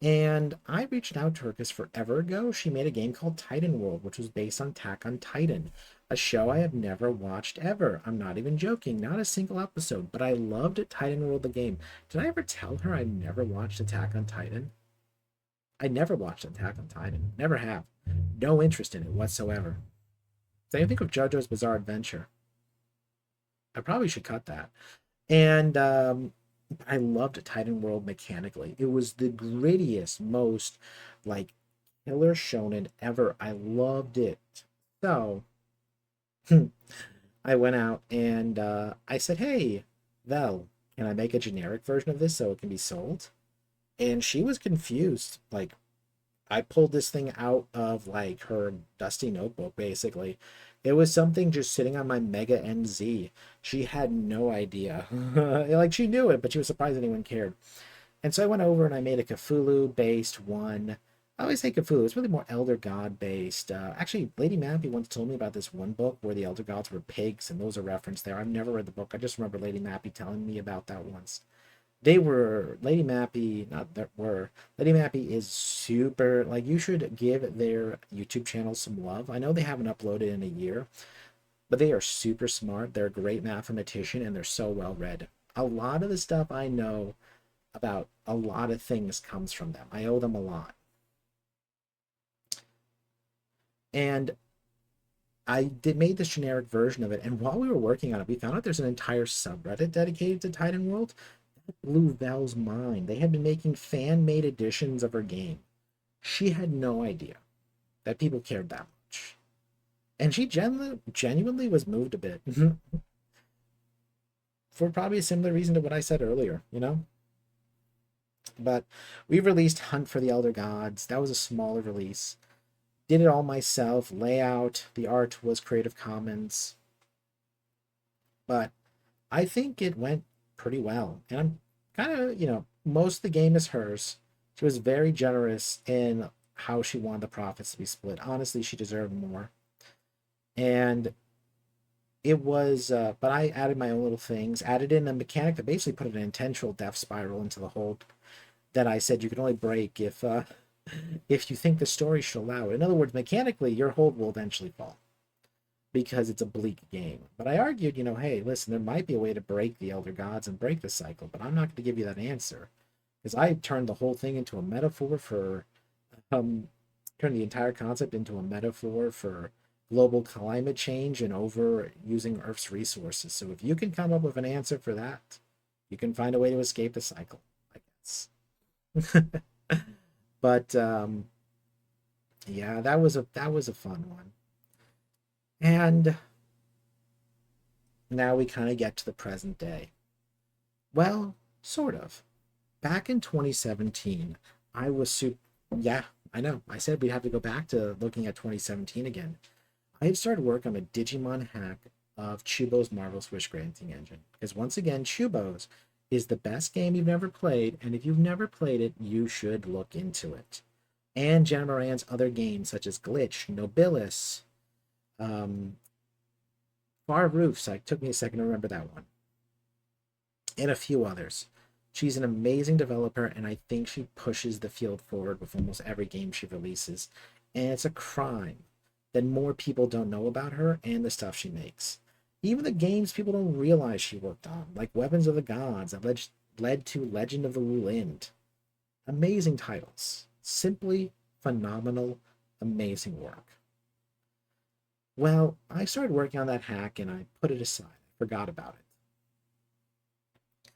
And I reached out to her because forever ago, she made a game called Titan World, which was based on Attack on Titan, a show I have never watched ever. I'm not even joking, not a single episode, but I loved Titan World, the game. Did I ever tell her I never watched Attack on Titan? I never watched Attack on Titan. Never have. No interest in it whatsoever. Same thing with JoJo's Bizarre Adventure. I probably should cut that. And I loved Titan World mechanically. It was the grittiest, most like killer shonen ever. I loved it. So I went out and I said, "Hey, Vel, can I make a generic version of this so it can be sold?" And she was confused. Like, I pulled this thing out of like her dusty notebook, basically. It was something just sitting on my Mega NZ. She had no idea. Like, she knew it, but she was surprised anyone cared. And so I went over and I made a Cthulhu based one. I always say Cthulhu, it's really more Elder God based. Actually, Lady Mappy once told me about this one book where the Elder Gods were pigs, and those are referenced there. I've never read the book. I just remember Lady Mappy telling me about that once. They were Lady Mappy, not that were Lady Mappy is super, like, you should give their YouTube channel some love. I know they haven't uploaded in a year, but they are super smart. They're a great mathematician and they're so well read. A lot of the stuff I know about a lot of things comes from them. I owe them a lot. And I did made this generic version of it, and while we were working on it, we found out there's an entire subreddit dedicated to Titan World. Blew Val's mind. They had been making fan-made editions of her game. She had no idea that people cared that much. And she genuinely was moved a bit. For probably a similar reason to what I said earlier. But we released Hunt for the Elder Gods. That was a smaller release. Did it all myself. Layout, the art was Creative Commons. But I think it went pretty well. And I'm kind of, most of the game is hers. She was very generous in how she wanted the profits to be split. Honestly, she deserved more. And it was, but I added my own little things, added in a mechanic that basically put an intentional death spiral into the hold that I said you can only break if you think the story should allow it. In other words, mechanically, your hold will eventually fall because it's a bleak game. But I argued, hey, listen, there might be a way to break the Elder Gods and break the cycle, but I'm not going to give you that answer. Because I turned the whole thing into a metaphor for, turned the entire concept into a metaphor for global climate change and over using Earth's resources. So if you can come up with an answer for that, you can find a way to escape the cycle, I guess. But yeah, that was a fun one. And now we kind of get to the present day. Well, sort of. Back in 2017, I was super. Yeah, I know. I said we'd have to go back to looking at 2017 again. I had started work on a Digimon hack of Chubo's Marvelous Wish Granting Engine. Because once again, Chubo's is the best game you've never played, and if you've never played it, you should look into it. And Jenna Moran's other games, such as Glitch, Nobilis, um, Far Roofs. It took me a second to remember that one. and a few others. She's an amazing developer, and I think she pushes the field forward with almost every game she releases. And it's a crime that more people don't know about her and the stuff she makes. Even the games people don't realize she worked on, like Weapons of the Gods, that led to Legend of the Lulind. Amazing titles. Simply phenomenal, amazing work. Well, I started working on that hack and I put it aside. I forgot about it.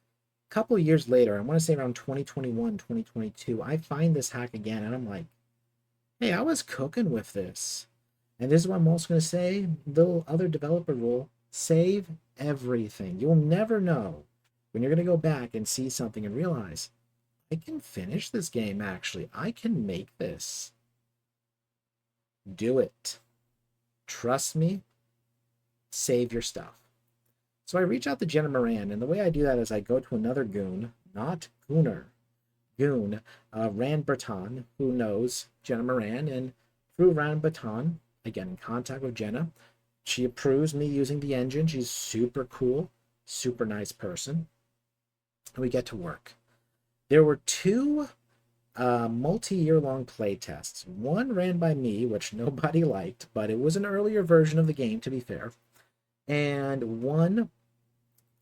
A couple of years later, I want to say around 2021, 2022, I find this hack again and I'm like, hey, I was cooking with this. And this is what I'm also going to say, little other developer rule, save everything. You'll never know when you're going to go back and see something and realize, I can finish this game actually. I can make this. Do it. Trust me, save your stuff. So I reach out to Jenna Moran, and the way I do that is I go to another goon, not gooner, goon, Rand Breton, who knows Jenna Moran, and through Rand Breton, I get in contact with Jenna. She approves me using the engine. She's super cool, super nice person. And we get to work. There were two multi-year long play tests. One ran by me, which nobody liked, but it was an earlier version of the game, to be fair. And one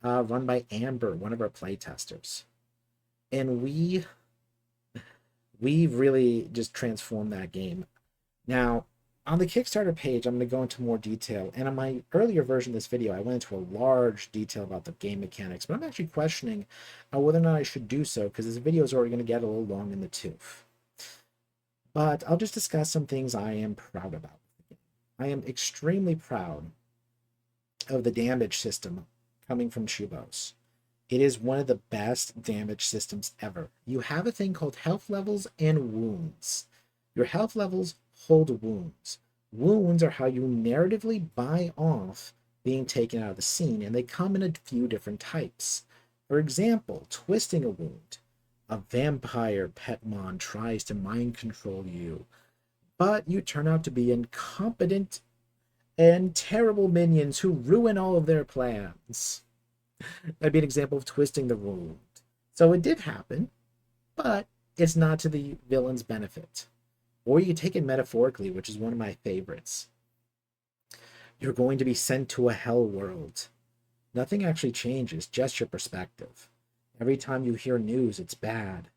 run by Amber, one of our play testers. And we really just transformed that game. Now, on the Kickstarter page, I'm going to go into more detail. And on my earlier version of this video, I went into a large detail about the game mechanics, but I'm actually questioning whether or not I should do so because this video is already going to get a little long in the tooth. But I'll just discuss some things I am proud about. I am extremely proud of the damage system coming from Chubos. It is one of the best damage systems ever. You have a thing called health levels and wounds. Your health levels hold wounds. Wounds are how you narratively buy off being taken out of the scene, and they come in a few different types. For example, twisting a wound. A vampire Petmon tries to mind control you, but you turn out to be incompetent and terrible minions who ruin all of their plans. That'd be an example of twisting the wound. So it did happen, but it's not to the villain's benefit. Or you can take it metaphorically, which is one of my favorites. You're going to be sent to a hell world. Nothing actually changes, just your perspective. Every time you hear news, it's bad.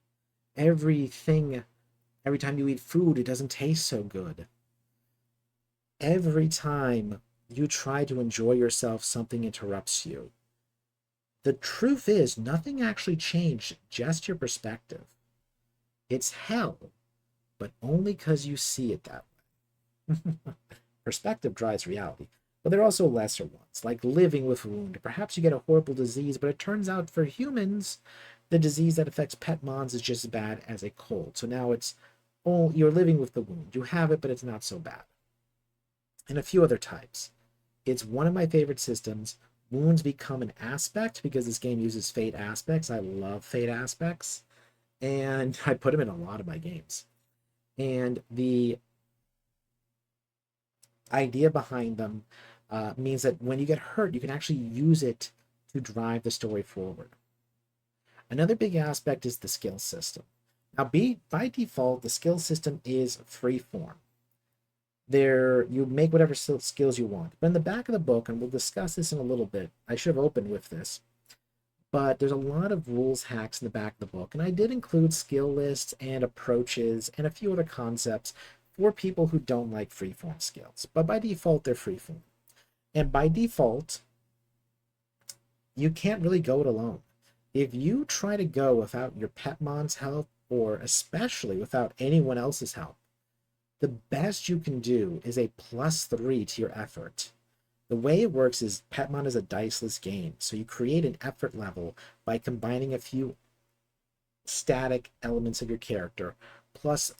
Every time you eat food, it doesn't taste so good. Every time you try to enjoy yourself, something interrupts you. The truth is, nothing actually changed, just your perspective. It's hell, but only because you see it that way. Perspective drives reality. But there are also lesser ones, like living with a wound. Perhaps you get a horrible disease, but it turns out for humans, the disease that affects Petmons is just as bad as a cold. So now you're living with the wound. You have it, but it's not so bad. And a few other types. It's one of my favorite systems. Wounds become an aspect because this game uses fate aspects. I love fate aspects. And I put them in a lot of my games. And the idea behind them means that when you get hurt, you can actually use it to drive the story forward. Another big aspect is the skill system. Now, by default, the skill system is freeform. You make whatever skills you want. But in the back of the book, and we'll discuss this in a little bit, I should have opened with this, but there's a lot of rules hacks in the back of the book, and I did include skill lists and approaches and a few other concepts for people who don't like freeform skills. But by default, they're freeform. And by default, you can't really go it alone. If you try to go without your Petmon's help, or especially without anyone else's help, the best you can do is a +3 to your effort. The way it works is Petmon is a diceless game, so you create an effort level by combining a few static elements of your character, plus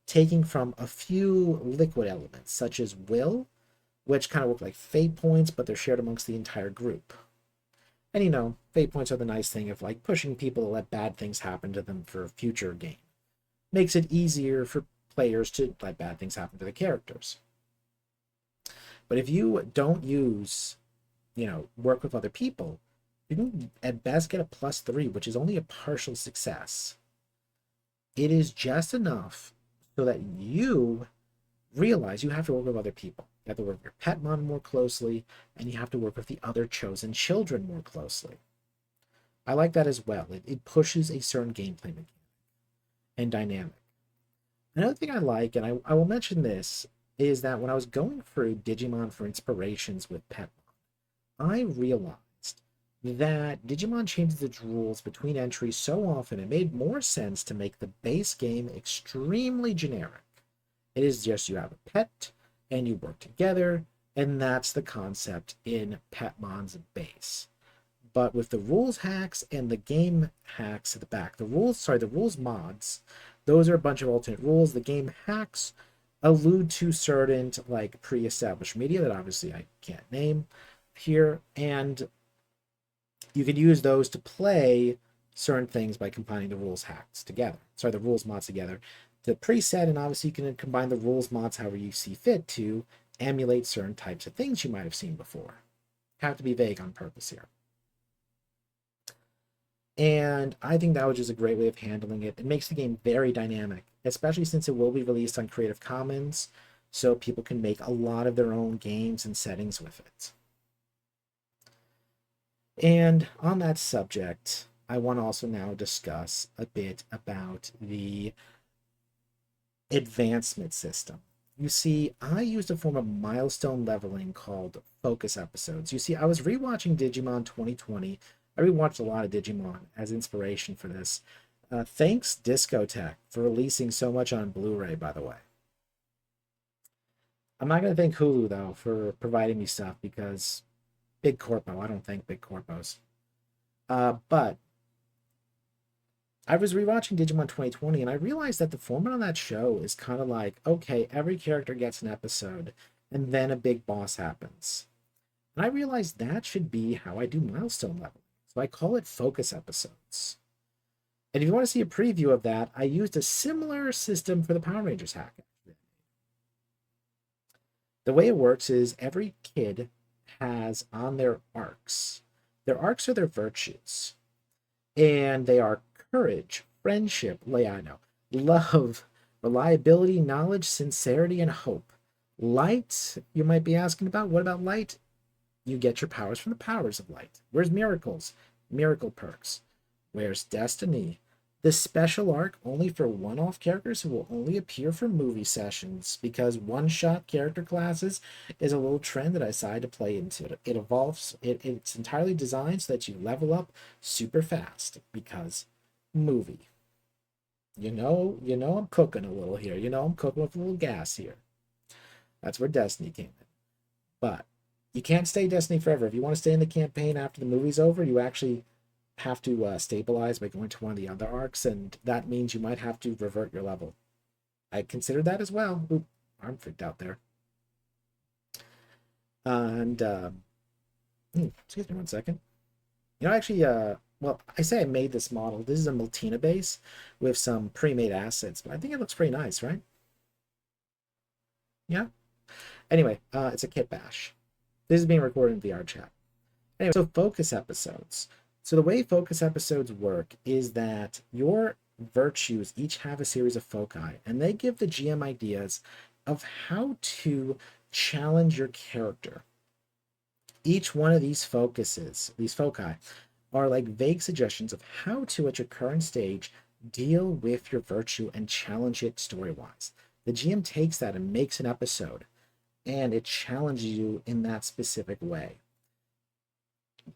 taking from a few liquid elements, such as will, which kind of work like fate points, but they're shared amongst the entire group. And fate points are the nice thing of like pushing people to let bad things happen to them for a future game. Makes it easier for players to let bad things happen to the characters. But if you don't work with other people, You can at best get a +3, which is only a partial success. It is just enough so that you realize you have to work with other people. You have to work with your Petmon more closely, and you have to work with the other chosen children more closely. I like that as well. It pushes a certain gameplay mechanic and dynamic. Another thing I like, and I will mention this, is that when I was going through Digimon for inspirations with Petmon, I realized that Digimon changes its rules between entries so often it made more sense to make the base game extremely generic. It is just you have a pet and you work together, and that's the concept in Petmon's base. But with the rules hacks and the game hacks at the back, the rules mods, those are a bunch of alternate rules. The game hacks allude to certain like pre-established media that obviously I can't name here, and you can use those to play certain things by combining the rules hacks together. Sorry, the rules mods together. The preset, and obviously you can combine the rules mods however you see fit to emulate certain types of things you might have seen before. Have to be vague on purpose here. And I think that was just a great way of handling it. It makes the game very dynamic, especially since it will be released on Creative Commons, so people can make a lot of their own games and settings with it. And on that subject, I want to also now discuss a bit about the advancement system. You see, I used a form of milestone leveling called focus episodes. You see, I was rewatching Digimon 2020. I rewatched a lot of Digimon as inspiration for this. Thanks Discotech for releasing so much on Blu-ray, by the way. I'm not going to thank Hulu, though, for providing me stuff because Big Corpo. I don't thank Big Corpos. But I was rewatching Digimon 2020 and I realized that the format on that show is kind of like, okay, every character gets an episode and then a big boss happens. And I realized that should be how I do milestone level. So I call it focus episodes. And if you want to see a preview of that, I used a similar system for the Power Rangers hack. The way it works is every kid has on their arcs. Their arcs are their virtues. And they are courage, friendship, love, reliability, knowledge, sincerity, and hope. Light, you might be asking about. What about light? You get your powers from the powers of light. Where's miracles? Miracle perks. Where's destiny? The special arc only for one-off characters who will only appear for movie sessions because one-shot character classes is a little trend that I decided to play into. It evolves. It's entirely designed so that you level up super fast because movie. I'm cooking a little here. I'm cooking with a little gas here. That's where Destiny came in. But you can't stay Destiny forever. If you want to stay in the campaign after the movie's over, you actually have to stabilize by going to one of the other arcs, and that means you might have to revert your level. I considered that as well. Oop, arm freaked out there. And excuse me one second. Actually, well, I say I made this model. This is a Multina base with some pre-made assets, but I think it looks pretty nice, right? Yeah. Anyway, it's a kit bash. This is being recorded in VR chat. Anyway, so focus episodes. So the way focus episodes work is that your virtues each have a series of foci, and they give the GM ideas of how to challenge your character. Each one of these foci, are like vague suggestions of how to, at your current stage, deal with your virtue and challenge it story-wise. The GM takes that and makes an episode, and it challenges you in that specific way.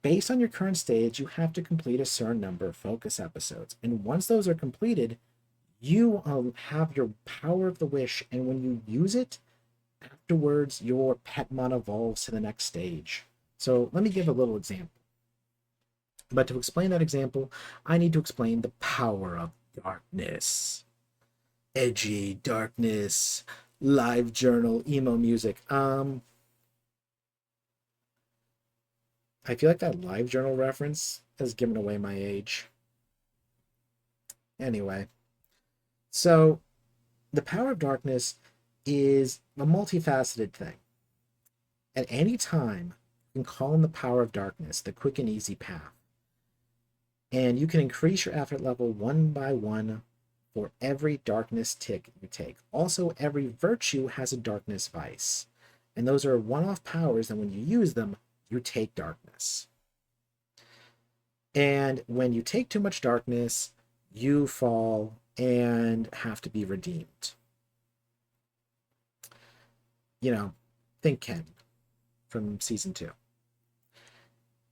Based on your current stage, you have to complete a certain number of focus episodes. And once those are completed, you have your power of the wish. And when you use it, afterwards, your Petmon evolves to the next stage. So let me give a little example. But to explain that example, I need to explain the power of darkness. Edgy, darkness, live journal, emo music. I feel like that live journal reference has given away my age. Anyway, so the power of darkness is a multifaceted thing. At any time, you can call in the power of darkness, the quick and easy path. And you can increase your effort level one by one for every darkness tick you take. Also, every virtue has a darkness vice. And those are one-off powers, and when you use them, you take darkness. And when you take too much darkness, you fall and have to be redeemed. You know, think Ken from season 2.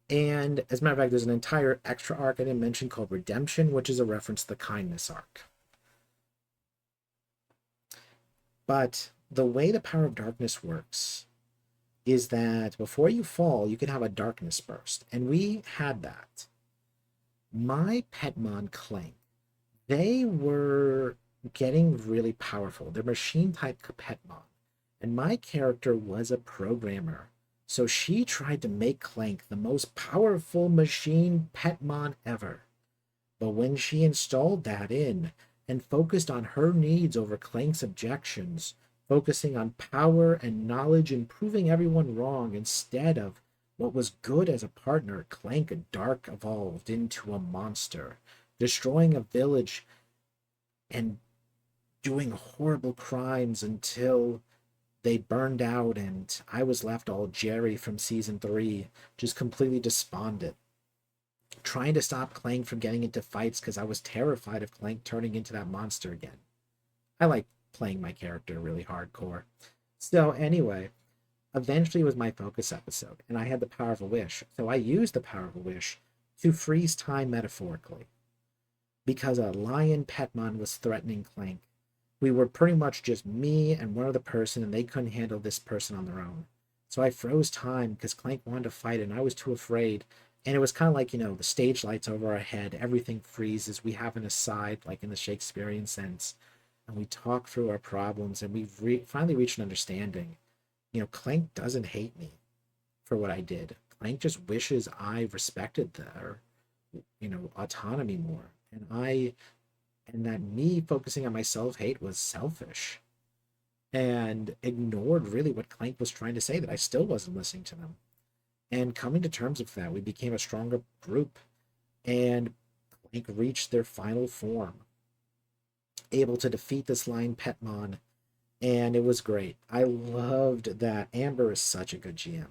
And as a matter of fact, there's an entire extra arc I didn't mention called Redemption, which is a reference to the kindness arc. But the way the power of darkness works is that before you fall, you can have a darkness burst. And we had that. My Petmon Clank, they were getting really powerful. They're machine type Petmon. And my character was a programmer. So she tried to make Clank the most powerful machine Petmon ever. But when she installed that in and focused on her needs over Clank's objections, focusing on power and knowledge and proving everyone wrong instead of what was good as a partner, Clank Dark evolved into a monster, destroying a village and doing horrible crimes until they burned out, and I was left all Jerry from season 3, just completely despondent, trying to stop Clank from getting into fights because I was terrified of Clank turning into that monster again. I like playing my character really hardcore. So anyway, eventually it was my focus episode, and I had the power of a wish. So I used the power of a wish to freeze time metaphorically. Because a lion Petmon was threatening Clank, we were pretty much just me and one other person, and they couldn't handle this person on their own. So I froze time because Clank wanted to fight and I was too afraid. And it was kind of like, the stage lights over our head, everything freezes. We have an aside, like in the Shakespearean sense, and we talk through our problems, and we finally reached an understanding. Clank doesn't hate me for what I did. Clank just wishes I respected their, autonomy more. And that me focusing on my self-hate was selfish and ignored really what Clank was trying to say, that I still wasn't listening to them. And coming to terms with that, we became a stronger group, and Clank reached their final form, able to defeat this lion Petmon, and it was great. I loved that. Amber is such a good GM.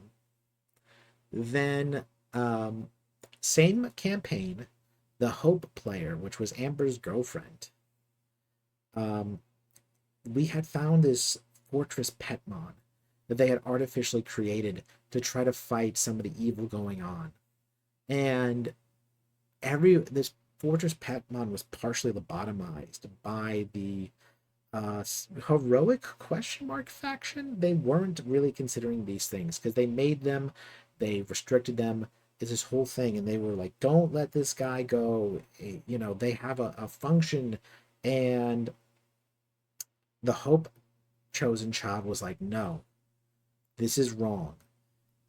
Then, same campaign, the Hope player, which was Amber's girlfriend. We had found this fortress Petmon that they had artificially created to try to fight some of the evil going on. And this fortress Petmon was partially lobotomized by the heroic question mark faction. They weren't really considering these things because they made them, they restricted them. Is this whole thing, and they were like, don't let this guy go. They have a function. And the Hope chosen child was like, no, this is wrong,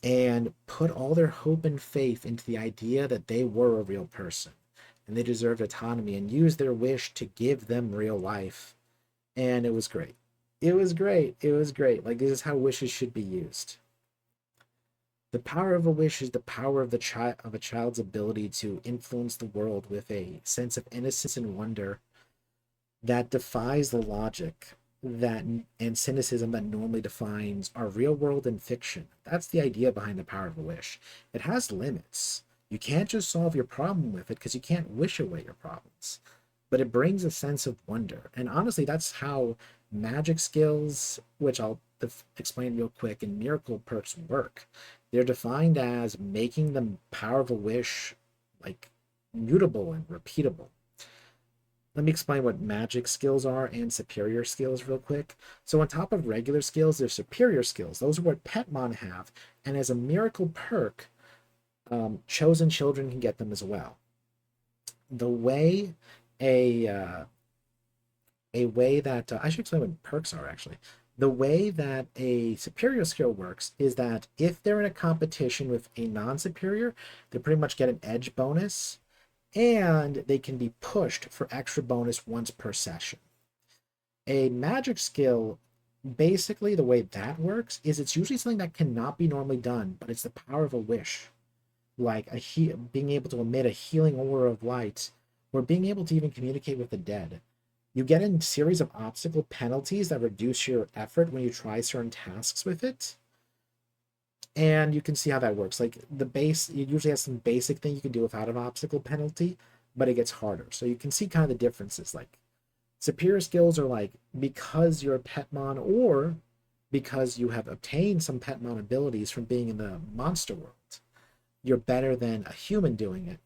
and put all their hope and faith into the idea that they were a real person and they deserved autonomy, and used their wish to give them real life. And it was great. It was great. It was great. Like, this is how wishes should be used. The power of a wish is the power of a child's ability to influence the world with a sense of innocence and wonder that defies the logic and cynicism that normally defines our real world and fiction. That's the idea behind the power of a wish. It has limits. You can't just solve your problem with it because you can't wish away your problems. But it brings a sense of wonder. And honestly, that's how magic skills, which I'll explain real quick, and miracle perks work. They're defined as making the power of a wish like mutable and repeatable. Let me explain what magic skills are and superior skills real quick. So on top of regular skills, there's superior skills. Those are what Petmon have. And as a miracle perk, chosen children can get them as well. The way a way that I should explain what perks are actually. The way that a superior skill works is that if they're in a competition with a non-superior, they pretty much get an edge bonus, and they can be pushed for extra bonus once per session. A magic skill, basically the way that works is it's usually something that cannot be normally done, but it's the power of a wish. like being able to emit a healing aura of light, or being able to even communicate with the dead. You get a series of obstacle penalties that reduce your effort when you try certain tasks with it. And you can see how that works. Like the base, it usually has some basic thing you can do without an obstacle penalty, but it gets harder. So you can see kind of the differences. Like superior skills are like because you're a Petmon or because you have obtained some Petmon abilities from being in the monster world. You're better than a human doing it.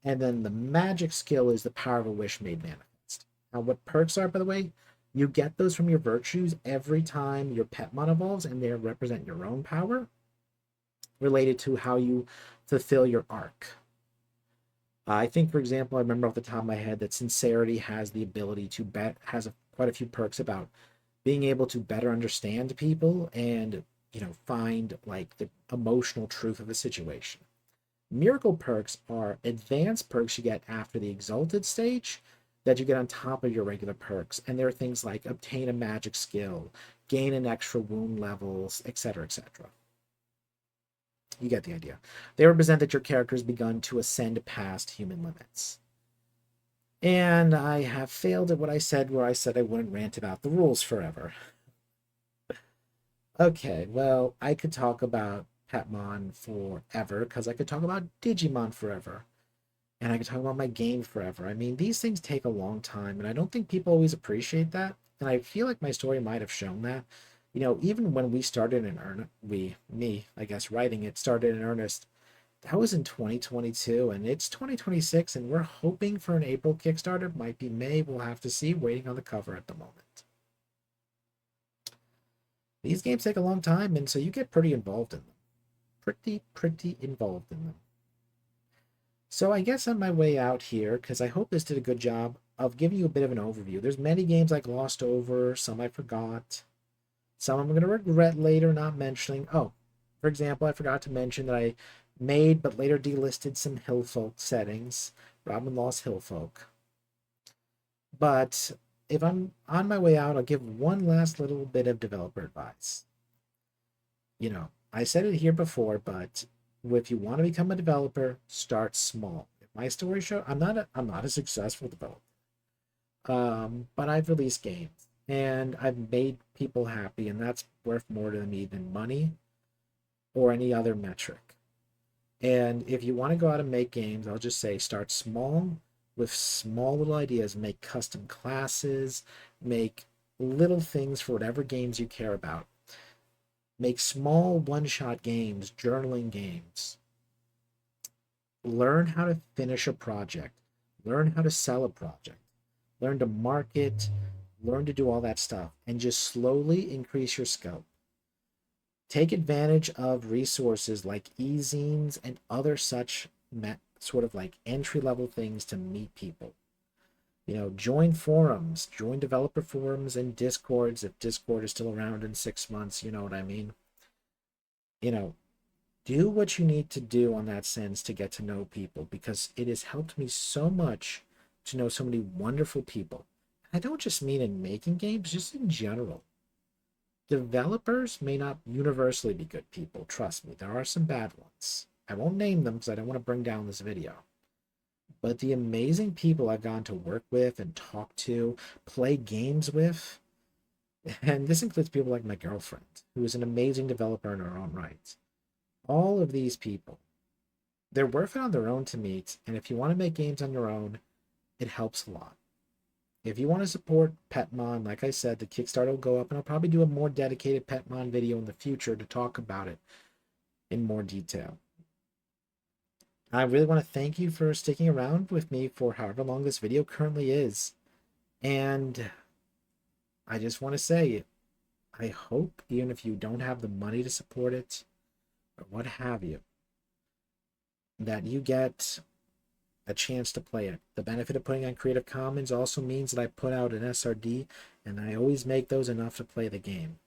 And then the magic skill is the power of a wish made manifest. Now, what perks are, by the way, you get those from your virtues every time your Petmon evolves, and they represent your own power related to how you fulfill your arc. I think, for example, I remember off the top of my head that sincerity has the ability to quite a few perks about being able to better understand people and find like the emotional truth of a situation. Miracle perks are advanced perks you get after the exalted stage that you get on top of your regular perks, and there are things like obtain a magic skill, gain an extra wound levels, etc., etc. You get the idea. They represent that your character has begun to ascend past human limits. And I have failed at what I said, where I said I wouldn't rant about the rules forever. Okay, well, I could talk about Petmon forever, because I could talk about Digimon forever. And I could talk about my game forever. I mean, these things take a long time, and I don't think people always appreciate that. And I feel like my story might have shown that. Even when we started in earnest, me, I guess, writing it started in earnest, that was in 2022, and it's 2026, and we're hoping for an April Kickstarter. Might be May, we'll have to see, waiting on the cover at the moment. These games take a long time, and so you get pretty involved in them. Pretty involved in them. So I guess on my way out here, because I hope this did a good job of giving you a bit of an overview. There's many games I glossed over, some I forgot. Some I'm going to regret later not mentioning. Oh, for example, I forgot to mention that I made but later delisted some Hillfolk settings. Robin Lost Hillfolk. But if I'm on my way out, I'll give one last little bit of developer advice. I said it here before, but if you want to become a developer, start small. If my story show, I'm not a successful developer. But I've released games and I've made people happy, and that's worth more to me than money or any other metric. And if you want to go out and make games, I'll just say start small with small little ideas. Make custom classes, make little things for whatever games you care about. Make small one-shot games, journaling games. Learn how to finish a project. Learn how to sell a project. Learn to market. Learn to do all that stuff. And just slowly increase your scope. Take advantage of resources like e-zines and other such sort of like entry-level things to meet people. Join forums, join developer forums and Discords if Discord is still around in 6 months, you know what I mean? Do what you need to do on that sense to get to know people, because it has helped me so much to know so many wonderful people. I don't just mean in making games, just in general. Developers may not universally be good people, trust me, there are some bad ones. I won't name them because I don't want to bring down this video. But the amazing people I've gone to work with and talk to, play games with, and this includes people like my girlfriend, who is an amazing developer in her own right. All of these people, they're worth it on their own to meet, and if you want to make games on your own, it helps a lot. If you want to support Petmon, like I said, the Kickstarter will go up, and I'll probably do a more dedicated Petmon video in the future to talk about it in more detail. I really want to thank you for sticking around with me for however long this video currently is. And I just want to say, I hope, even if you don't have the money to support it, or what have you, that you get a chance to play it. The benefit of putting on Creative Commons also means that I put out an SRD, and I always make those enough to play the game.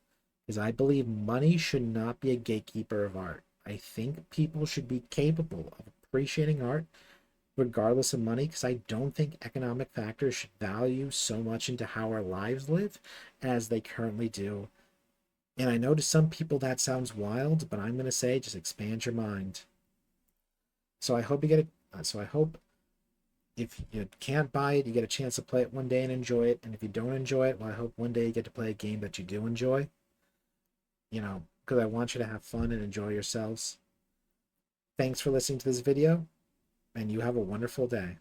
Because I believe money should not be a gatekeeper of art. I think people should be capable of appreciating art regardless of money, because I don't think economic factors should value so much into how our lives live as they currently do. And I know to some people that sounds wild, but I'm going to say just expand your mind. So I hope you get it. So I hope if you can't buy it, you get a chance to play it one day and enjoy it. And if you don't enjoy it, well, I hope one day you get to play a game that you do enjoy. Because I want you to have fun and enjoy yourselves. Thanks for listening to this video, and you have a wonderful day.